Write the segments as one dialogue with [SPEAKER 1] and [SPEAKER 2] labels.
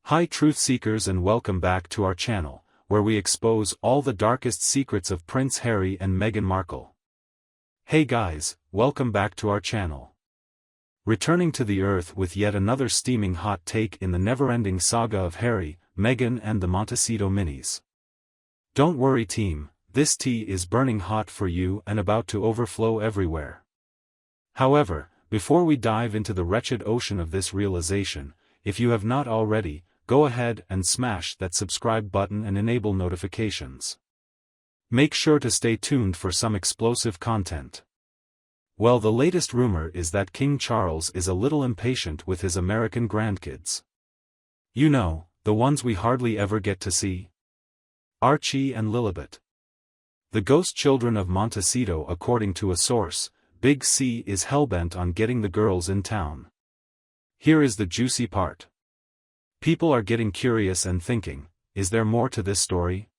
[SPEAKER 1] Hi truth seekers, and welcome back to our channel, where we expose all the darkest secrets of Prince Harry and Meghan Markle. Hey guys, welcome back to our channel. Returning to the earth with yet another steaming hot take in the never-ending saga of Harry, Meghan and the Montecito Minis. Don't worry team, this tea is burning hot for you and about to overflow everywhere. However, before we dive into the wretched ocean of this realization, if you have not already, go ahead and smash that subscribe button and enable notifications. Make sure to stay tuned for some explosive content. Well, the latest rumor is that King Charles is a little impatient with his American grandkids. You know, the ones we hardly ever get to see. Archie and Lilibet. The ghost children of Montecito. According to a source, Big C is hellbent on getting the girls in town. Here is the juicy part. People are getting curious and thinking, is there more to this story?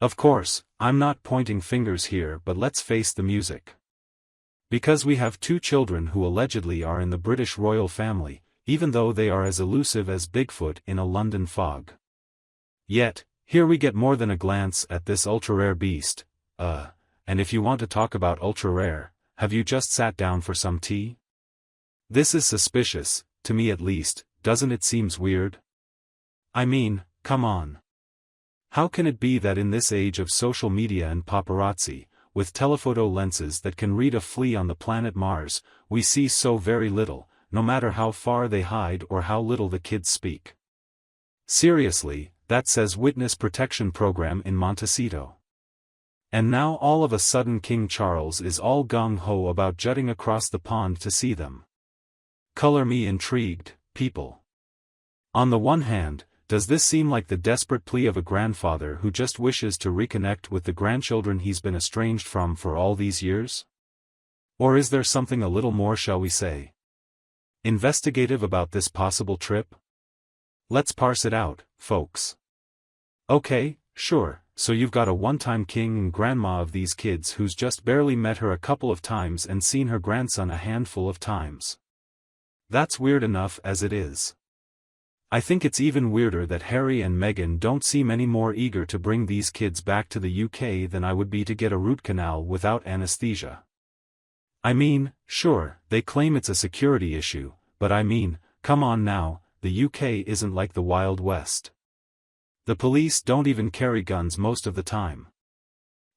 [SPEAKER 1] Of course, I'm not pointing fingers here, but let's face the music. Because we have two children who allegedly are in the British royal family, even though they are as elusive as Bigfoot in a London fog. Yet, here we get more than a glance at this ultra-rare beast, and if you want to talk about ultra-rare, have you just sat down for some tea? This is suspicious, to me at least. Doesn't it seem weird? I mean, come on. How can it be that in this age of social media and paparazzi, with telephoto lenses that can read a flea on the planet Mars, we see so very little, no matter how far they hide or how little the kids speak? Seriously, that says Witness Protection Program in Montecito. And now all of a sudden King Charles is all gung-ho about jutting across the pond to see them. Color me intrigued, people. On the one hand, does this seem like the desperate plea of a grandfather who just wishes to reconnect with the grandchildren he's been estranged from for all these years? Or is there something a little more, shall we say, investigative about this possible trip? Let's parse it out, folks. Okay, sure, so you've got a one-time king and grandma of these kids who's just barely met her a couple of times and seen her grandson a handful of times. That's weird enough as it is. I think it's even weirder that Harry and Meghan don't seem any more eager to bring these kids back to the UK than I would be to get a root canal without anesthesia. I mean, sure, they claim it's a security issue, but I mean, come on now, the UK isn't like the Wild West. The police don't even carry guns most of the time.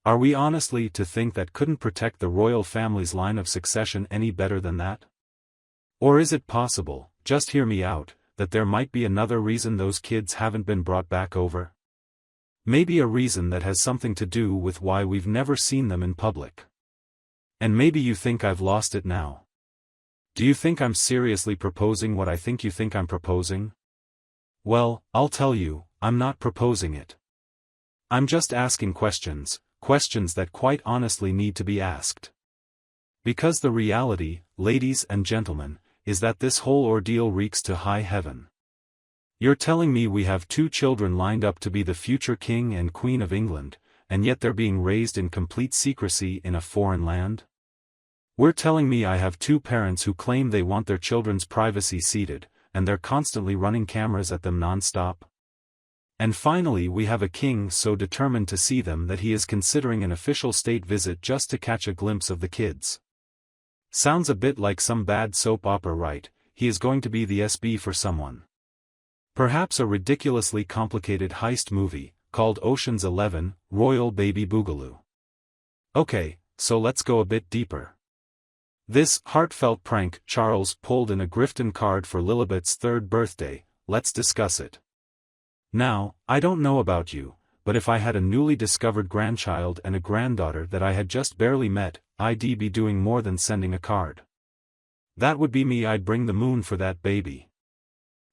[SPEAKER 1] Are we honestly to think that couldn't protect the royal family's line of succession any better than that? Or is it possible, just hear me out, that there might be another reason those kids haven't been brought back over? Maybe a reason that has something to do with why we've never seen them in public. And maybe you think I've lost it now. Do you think I'm seriously proposing what I think you think I'm proposing? Well, I'll tell you, I'm not proposing it. I'm just asking questions that quite honestly need to be asked. Because the reality, ladies and gentlemen, is that this whole ordeal reeks to high heaven. You're telling me we have two children lined up to be the future King and Queen of England, and yet they're being raised in complete secrecy in a foreign land? We're telling me I have two parents who claim they want their children's privacy ceded, and they're constantly running cameras at them non-stop? And finally we have a king so determined to see them that he is considering an official state visit just to catch a glimpse of the kids. Sounds a bit like some bad soap opera, right? He is going to be the SB for someone. Perhaps a ridiculously complicated heist movie, called Ocean's 11, Royal Baby Boogaloo. Okay, so let's go a bit deeper. This heartfelt prank Charles pulled in a Grifton card for Lilibet's 3rd birthday, let's discuss it. Now, I don't know about you, but if I had a newly discovered grandchild and a granddaughter that I had just barely met, I'd be doing more than sending a card. That would be me. I'd bring the moon for that baby.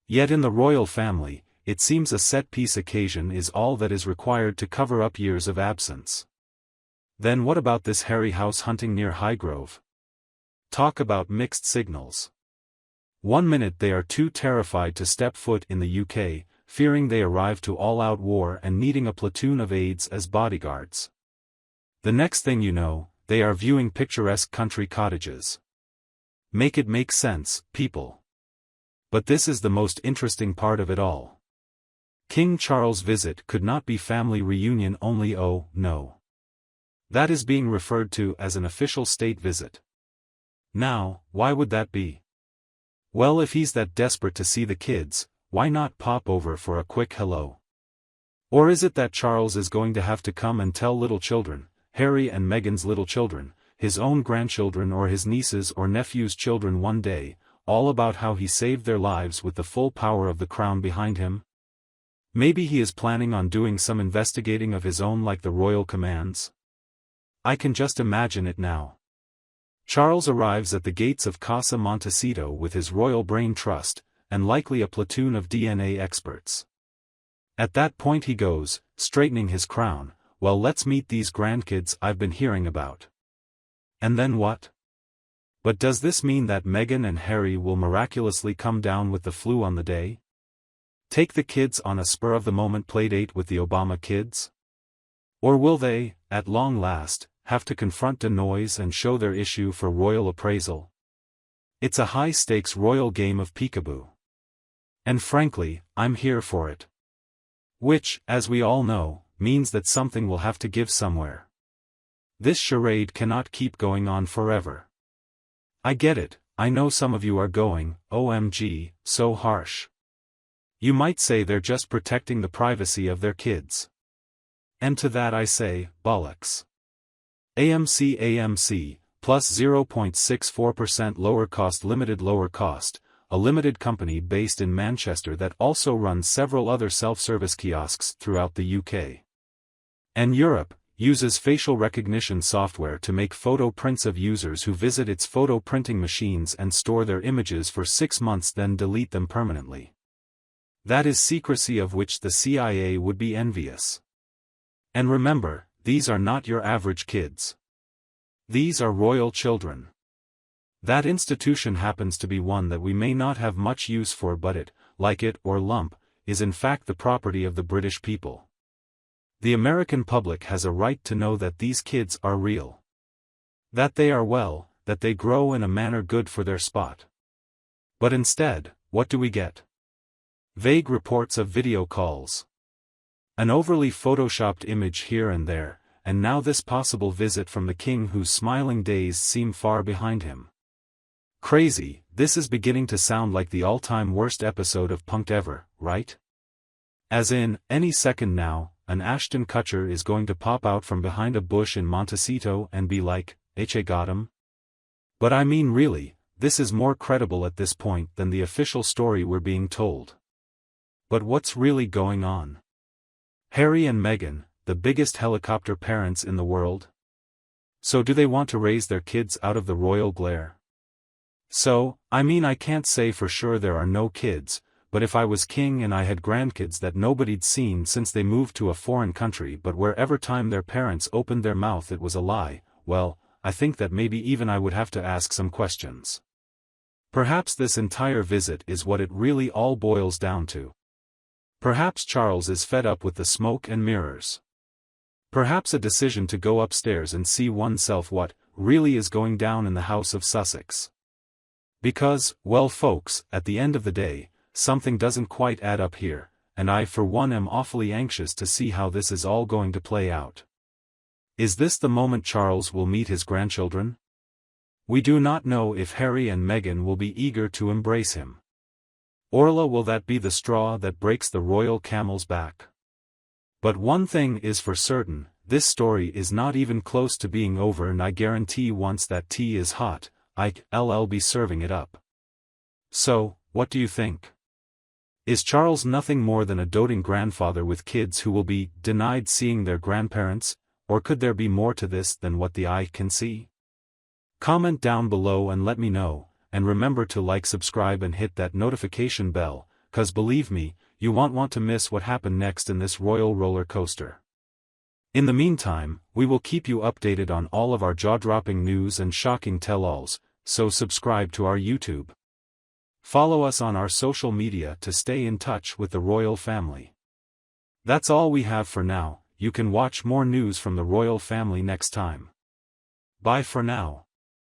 [SPEAKER 1] Yet in the royal family, it seems a set-piece occasion is all that is required to cover up years of absence. Then what about this Harry house hunting near Highgrove? Talk about mixed signals. One minute they are too terrified to step foot in the UK, fearing they arrive to all-out war and needing a platoon of aides as bodyguards. The next thing you know, they are viewing picturesque country cottages. Make it make sense, people. But this is the most interesting part of it all. King Charles' visit could not be family reunion only. Oh, no. That is being referred to as an official state visit. Now, why would that be? Well, if he's that desperate to see the kids, why not pop over for a quick hello? Or is it that Charles is going to have to come and tell little children, Harry and Meghan's little children, his own grandchildren or his nieces or nephews' children one day, all about how he saved their lives with the full power of the crown behind him? Maybe he is planning on doing some investigating of his own like the royal commands? I can just imagine it now. Charles arrives at the gates of Casa Montecito with his royal brain trust, and likely a platoon of DNA experts. At that point he goes, straightening his crown, well, let's meet these grandkids I've been hearing about. And then what? But does this mean that Meghan and Harry will miraculously come down with the flu on the day? Take the kids on a spur-of-the-moment playdate with the Obama kids? Or will they, at long last, have to confront the noise and show their issue for royal appraisal? It's a high-stakes royal game of peekaboo. And frankly, I'm here for it. Which, as we all know, means that something will have to give somewhere. This charade cannot keep going on forever. I get it, I know some of you are going, OMG, so harsh. You might say they're just protecting the privacy of their kids. And to that I say, bollocks. AMC plus 0.64% lower cost limited lower cost, a limited company based in Manchester that also runs several other self-service kiosks throughout the UK and Europe, uses facial recognition software to make photo prints of users who visit its photo printing machines and store their images for 6 months then delete them permanently. That is secrecy of which the CIA would be envious. And remember, these are not your average kids. These are royal children. That institution happens to be one that we may not have much use for, but it, like it or lump, is in fact the property of the British people. The American public has a right to know that these kids are real. That they are well, that they grow in a manner good for their spot. But instead, what do we get? Vague reports of video calls. An overly photoshopped image here and there, and now this possible visit from the king whose smiling days seem far behind him. Crazy, this is beginning to sound like the all-time worst episode of Punk'd ever, right? As in, any second now, an Ashton Kutcher is going to pop out from behind a bush in Montecito and be like, "H.A. got him?" But I mean really, this is more credible at this point than the official story we're being told. But what's really going on? Harry and Meghan, the biggest helicopter parents in the world? So do they want to raise their kids out of the royal glare? So, I mean, I can't say for sure there are no kids, but if I was king and I had grandkids that nobody'd seen since they moved to a foreign country but wherever time their parents opened their mouth it was a lie, well, I think that maybe even I would have to ask some questions. Perhaps this entire visit is what it really all boils down to. Perhaps Charles is fed up with the smoke and mirrors. Perhaps a decision to go upstairs and see oneself what really is going down in the House of Sussex. Because, well folks, at the end of the day, something doesn't quite add up here, and I for one am awfully anxious to see how this is all going to play out. Is this the moment Charles will meet his grandchildren? We do not know if Harry and Meghan will be eager to embrace him. Or will that be the straw that breaks the royal camel's back? But one thing is for certain, this story is not even close to being over, and I guarantee once that tea is hot, I'll be serving it up. So, what do you think? Is Charles nothing more than a doting grandfather with kids who will be denied seeing their grandparents, or could there be more to this than what the eye can see? Comment down below and let me know, and remember to like, subscribe and hit that notification bell, cause believe me, you won't want to miss what happened next in this royal roller coaster. In the meantime, we will keep you updated on all of our jaw-dropping news and shocking tell-alls, so subscribe to our YouTube. Follow us on our social media to stay in touch with the royal family. That's all we have for now. You can watch more news from the royal family next time. Bye for now.